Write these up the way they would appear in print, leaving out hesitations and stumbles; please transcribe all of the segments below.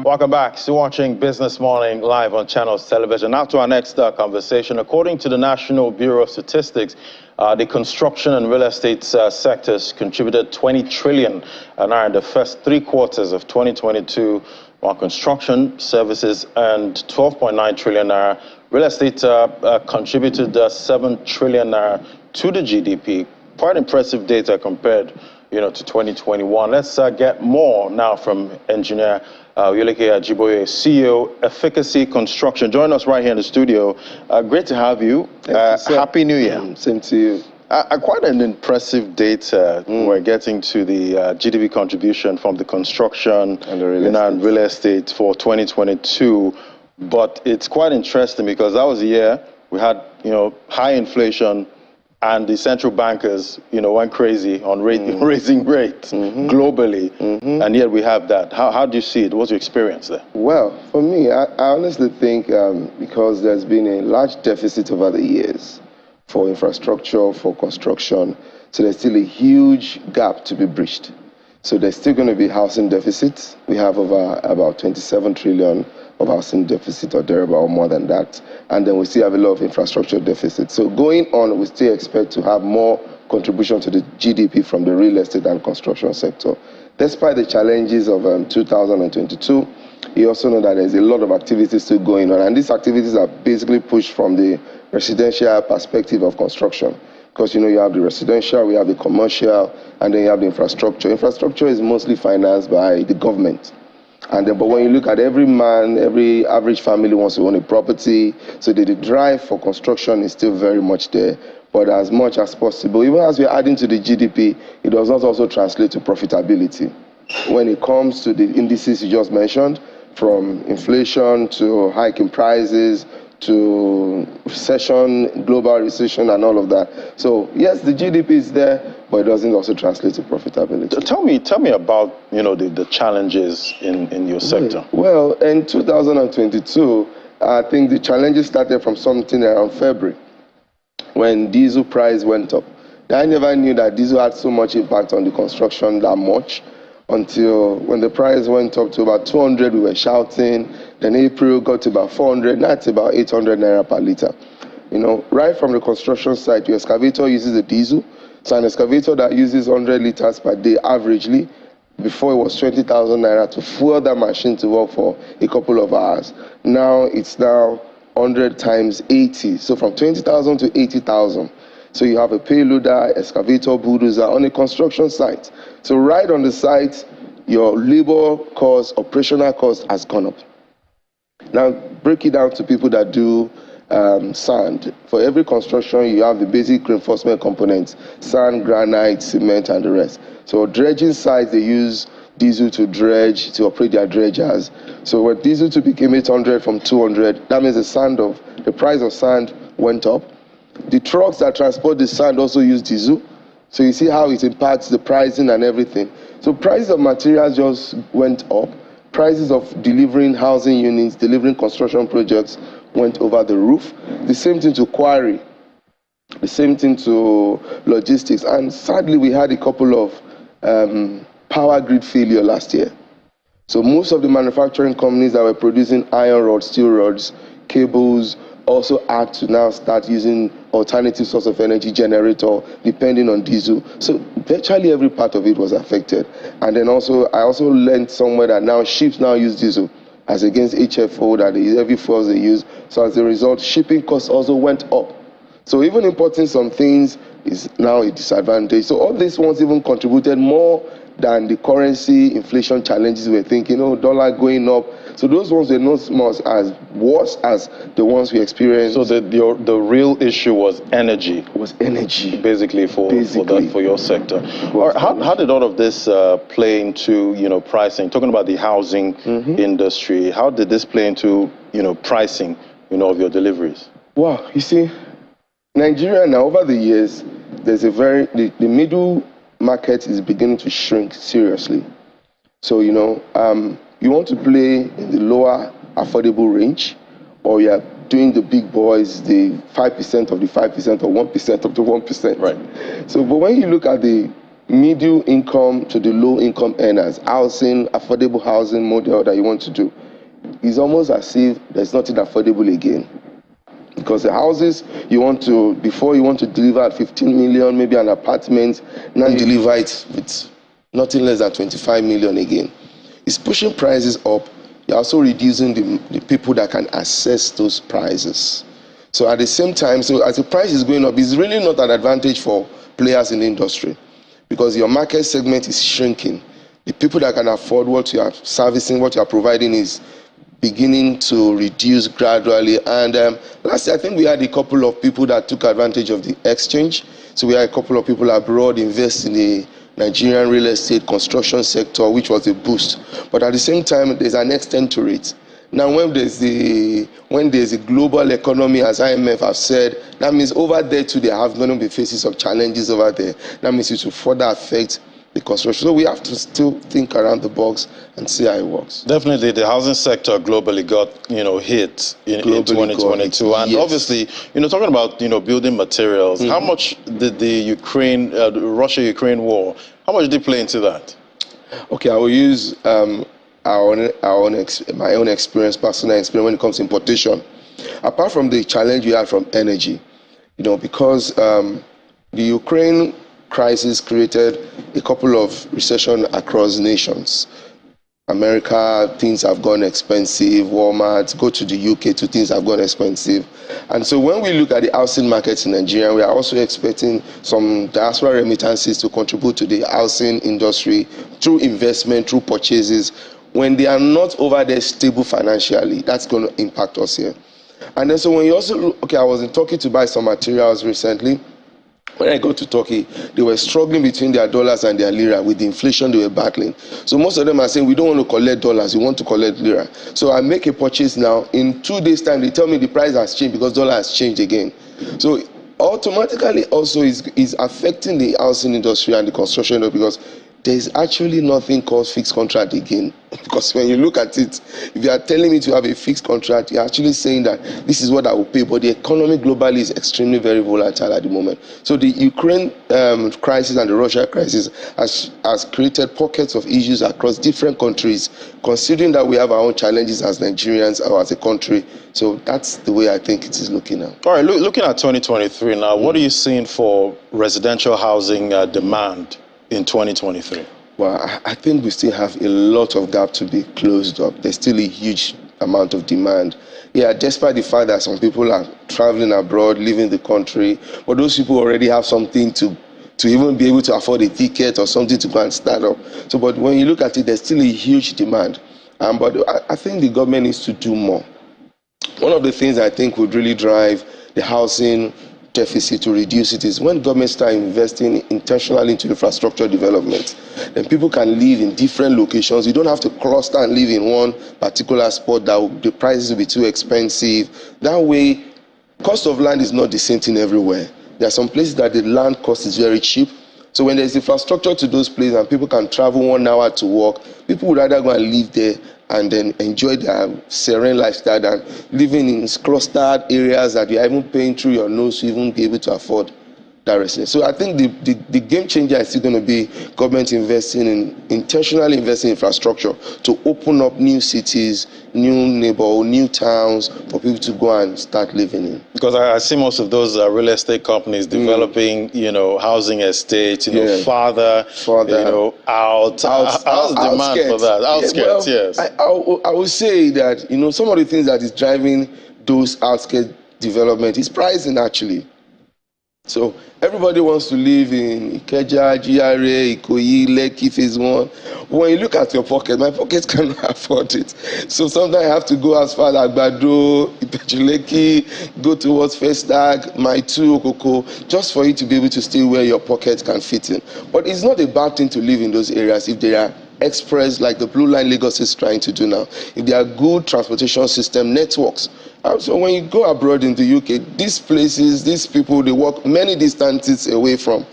Welcome back. Still watching Business Morning live on Channels Television. Now to our next conversation. According to the National Bureau of Statistics, the construction and real estate sectors contributed 20 trillion in the first 3 quarters of 2022, while construction services earned 12.9 trillion naira. Real estate contributed 7 trillion naira to the GDP. Quite impressive data compared, to 2021. Let's get more now from engineer Oyeleke Ajiboye, CEO, Efficacy Construction. Join us right here in the studio. Great to have you. Happy New Year. Same to you. Quite an impressive data. We're getting to the GDP contribution from the construction and the real estate for 2022. But it's quite interesting because that was a year we had, high inflation, and the central bankers, went crazy on raising rates globally, and yet we have that. How do you see it? What's your experience there? Well, for me, I honestly think because there's been a large deficit over the years for infrastructure, for construction, so there's still a huge gap to be bridged. So there's still going to be housing deficits. We have over about 27 trillion of housing deficit or thereabout, or more than that. And then we still have a lot of infrastructure deficit. So going on, we still expect to have more contribution to the GDP from the real estate and construction sector. Despite the challenges of 2022, you also know that there's a lot of activities still going on. And these activities are basically pushed from the residential perspective of construction. Because, you have the residential, we have the commercial, and then you have the infrastructure. Infrastructure is mostly financed by the government. And then, but when you look at every man, every average family wants to own a property, so the drive for construction is still very much there. But as much as possible, even as we're adding to the GDP, it does not also translate to profitability. When it comes to the indices you just mentioned, from inflation to hiking prices, to recession, global recession, and all of that. So yes, the GDP is there, but it doesn't also translate to profitability. Tell me about the challenges in your sector. Well, in 2022, I think the challenges started from something around February, when diesel price went up. I never knew that diesel had so much impact on the construction that much, until when the price went up to about 200, we were shouting. Then April got to about 400, now it's about 800 naira per liter. Right from the construction site, your excavator uses a diesel. So an excavator that uses 100 liters per day averagely, before it was 20,000 naira to fuel that machine to work for a couple of hours. Now it's 100 times 80. So from 20,000 to 80,000. So you have a payloader, excavator, bulldozer on a construction site. So right on the site, your labor cost, operational cost has gone up. Now, break it down to people that do sand. For every construction, you have the basic reinforcement components: sand, granite, cement, and the rest. So dredging sites, they use diesel to dredge, to operate their dredgers. So when diesel became 800 from 200, that means the price of sand went up. The trucks that transport the sand also use diesel. So you see how it impacts the pricing and everything. So prices of materials just went up. Prices of delivering housing units, delivering construction projects went over the roof. The same thing to quarry. The same thing to logistics. And sadly, we had a couple of power grid failure last year. So most of the manufacturing companies that were producing iron rods, steel rods, cables, also had to now start using alternative source of energy generator depending on diesel. So virtually every part of it was affected. And then I also learned somewhere that now ships now use diesel as against HFO, that is every fuel they use. So as a result, shipping costs also went up. So even importing some things is now a disadvantage. So all these ones even contributed more than the currency inflation challenges we're thinking, dollar going up. So those ones were not as worse as the ones we experienced. So the real issue was energy. It was energy. Basically for your sector. How did all of this play into pricing? Talking about the housing industry, how did this play into pricing of your deliveries? Well, you see, Nigeria now over the years, there's the middle market is beginning to shrink seriously. So you want to play in the lower affordable range, or you're doing the big boys, the 5% of the 5% or 1% of the 1%. Right. So, but when you look at the middle income to the low income earners, housing, affordable housing model that you want to do, it's almost as if there's nothing affordable again. Because the houses you want to, before you want to deliver at 15 million, maybe an apartment, now you deliver it with nothing less than 25 million again. It's pushing prices up. You're also reducing the people that can access those prices. So at the same time, so as the price is going up, it's really not an advantage for players in the industry because your market segment is shrinking. The people that can afford what you are servicing, what you are providing is beginning to reduce gradually. And last year, I think we had a couple of people that took advantage of the exchange. So we had a couple of people abroad invest in the Nigerian real estate construction sector, which was a boost. But at the same time, there's an extent to it. Now, when there's a global economy, as IMF have said, that means over there too, they are going to be facing some challenges over there. That means it will further affect the construction. So we have to still think around the box and see how it works. Definitely, the housing sector globally got hit in 2022, and yes. Obviously, talking about building materials. How much did the Russia-Ukraine war? How much did it play into that? Okay, I will use my own experience, personal experience when it comes to importation. Apart from the challenge we had from energy, because the Ukraine crisis created a couple of recessions across nations. America, things have gone expensive. Walmart, go to the UK, things have gone expensive. And so when we look at the housing markets in Nigeria, we are also expecting some diaspora remittances to contribute to the housing industry through investment, through purchases. When they are not over there stable financially, that's going to impact us here. And then so when you also look, I was in Turkey to buy some materials recently. When I got to Turkey, they were struggling between their dollars and their lira with the inflation they were battling. So most of them are saying, we don't want to collect dollars, we want to collect lira. So I make a purchase now. In 2 days' time, they tell me the price has changed because dollar has changed again. So automatically also is affecting the housing industry and the construction industry because there's actually nothing called fixed contract again. Because when you look at it, if you are telling me to have a fixed contract, you're actually saying that this is what I will pay. But the economy globally is extremely very volatile at the moment. So the Ukraine crisis and the Russia crisis has created pockets of issues across different countries, considering that we have our own challenges as Nigerians or as a country. So that's the way I think it is looking now. All right, looking at 2023 now, what are you seeing for residential housing demand in 2023? Well, I think we still have a lot of gap to be closed up. There's still a huge amount of demand. Yeah, despite the fact that some people are traveling abroad, leaving the country, but those people already have something to even be able to afford a ticket or something to go and start up. So, but when you look at it, there's still a huge demand. But I think the government needs to do more. One of the things I think would really drive the housing deficit to reduce it is when governments start investing intentionally into infrastructure development, then people can live in different locations. You don't have to cluster and live in one particular spot that the prices will be too expensive. That way, cost of land is not the same thing everywhere. There are some places that the land cost is very cheap. So when there's infrastructure to those places and people can travel 1 hour to work, people would rather go and live there and then enjoy their serene lifestyle than living in clustered areas that you're even paying through your nose to even be able to afford that residence. So I think the game changer is still going to be government intentionally investing in infrastructure to open up new cities, new neighborhoods, new towns for people to go and start living in. Because I see most of those real estate companies developing, housing estates, farther, out. How's the demand for that? Outskirts, yes. I would say that, some of the things that is driving those outskirts development is pricing actually. So everybody wants to live in Ikeja, GRA, Ikoyi, Lekki, Phase 1. When you look at your pocket, my pocket cannot afford it. So sometimes I have to go as far as Agbado, Ipechuleki, go towards Festac, Maitu, Okoko, just for you to be able to stay where your pocket can fit in. But it's not a bad thing to live in those areas if they are express like the Blue Line Lagos is trying to do now. If there are good transportation system networks. So when you go abroad in the UK, these places, these people, they walk many distances away from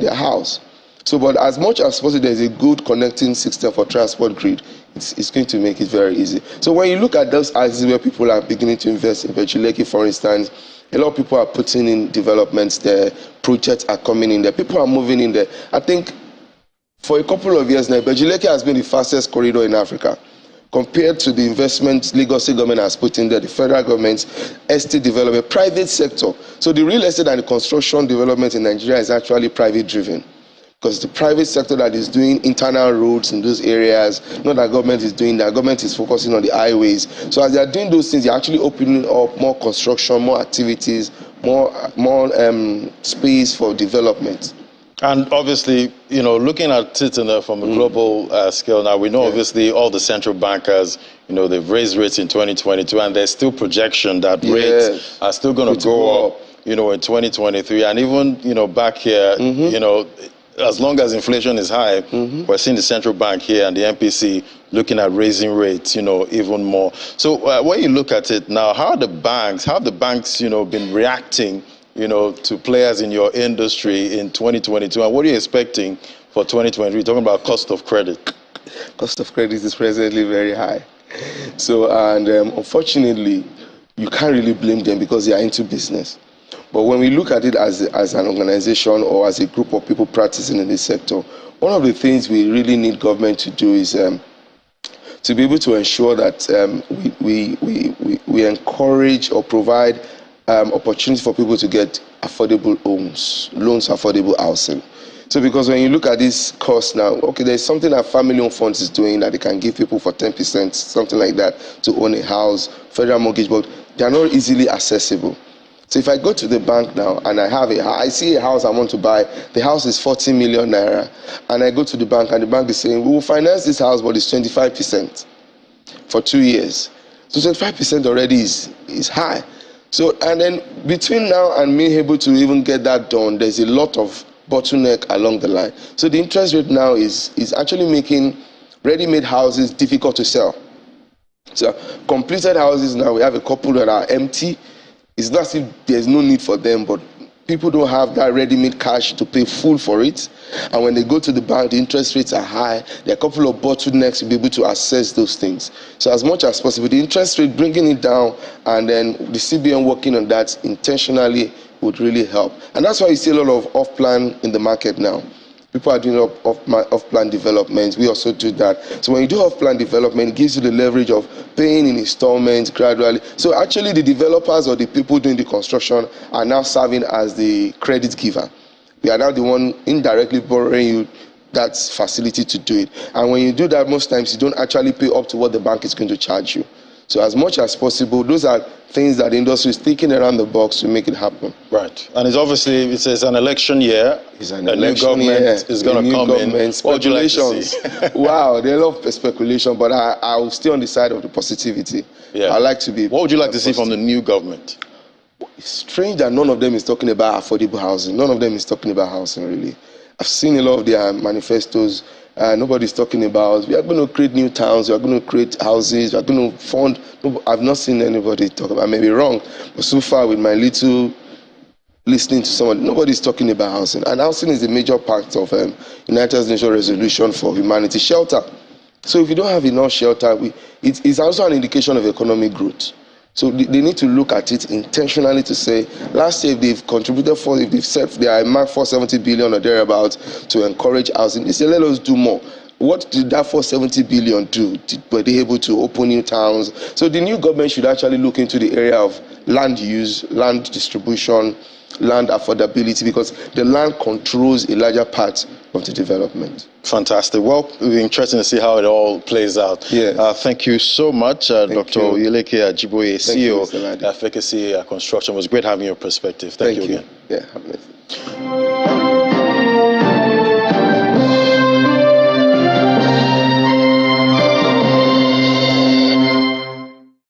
their house. So, but as much as possible, there's a good connecting system for transport grid. It's going to make it very easy. So when you look at those areas where people are beginning to invest in Ipechuleki, for instance, a lot of people are putting in developments there. Projects are coming in there. People are moving in there. I think For a couple of years now, Beju-Lekki has been the fastest corridor in Africa. Compared to the investment Lagos State government has put in there, the federal government, estate development, private sector. So the real estate and the construction development in Nigeria is actually private driven. Because the private sector that is doing internal roads in those areas, not that government is doing that, government is focusing on the highways. So as they are doing those things, they're actually opening up more construction, more activities, more space for development. And obviously, you know, looking at it from a global scale now, we know obviously all the central bankers, you know, they've raised rates in 2022, and there's still projection that rates are still going to go up, you know, in 2023. And even, you know, back here, you know, as long as inflation is high, we're seeing the central bank here and the MPC looking at raising rates, you know, even more. So when you look at it now, how have the banks, you know, been reacting, you know, to players in your industry in 2022, and what are you expecting for 2023? Talking about cost of credit. Cost of credit is presently very high. So, and unfortunately, you can't really blame them because they are into business. But when we look at it as an organization or as a group of people practicing in this sector, one of the things we really need government to do is to be able to ensure that we encourage or provide opportunities for people to get affordable homes, loans, affordable housing. So because when you look at this cost now, okay, there's something that Family Home Funds is doing that they can give people for 10%, something like that, to own a house, federal mortgage, but they are not easily accessible. So if I go to the bank now and I see a house I want to buy, the house is 40 million naira, and I go to the bank and the bank is saying, we will finance this house, but it's 25% for 2 years. So 25% already is high. So, and then between now and me able to even get that done, there's a lot of bottleneck along the line. So the interest rate now is actually making ready-made houses difficult to sell. So completed houses now, we have a couple that are empty. It's not as if there's no need for them, but people don't have that ready-made cash to pay full for it. And when they go to the bank, the interest rates are high. There are a couple of bottlenecks to be able to assess those things. So as much as possible, the interest rate, bringing it down, and then the CBN working on that intentionally would really help. And that's why you see a lot of off-plan in the market now. People are doing off-plan developments. We also do that. So when you do off-plan development, it gives you the leverage of paying in installments gradually. So actually the developers or the people doing the construction are now serving as the credit giver. We are now the one indirectly borrowing you that facility to do it. And when you do that, most times you don't actually pay up to what the bank is going to charge you. So as much as possible, those are things that the industry is thinking around the box to make it happen. Right. And it's obviously, it's an election year. It's an election year. New government is going to come in. What would you like to see? Wow, there are a lot of speculation, but I will stay on the side of the positivity. Yeah. I like to be. What would you like to see from the new government? It's strange that none of them is talking about affordable housing. None of them is talking about housing, really. I've seen a lot of their manifestos. Nobody's talking about, we are going to create new towns, we are going to create houses, we are going to fund. No, I've not seen anybody talk about, I may be wrong, but so far with my little listening to someone, nobody's talking about housing. And housing is a major part of United Nations Resolution for Humanity, shelter. So if you don't have enough shelter, it's also an indication of economic growth. So they need to look at it intentionally to say, last year if they've contributed if they've set their mark 470 billion or thereabouts to encourage housing, they say let us do more. What did that 470 billion do? Were they able to open new towns? So the new government should actually look into the area of land use, land distribution, land affordability, because the land controls a larger part of the development. Fantastic. Well, it'll be interesting to see how it all plays out. Yeah. Thank you so much, Dr. Oyeleke Ajiboye, CEO of Efficacy Construction. It was great having your perspective. Thank you again. Yeah, have a nice day.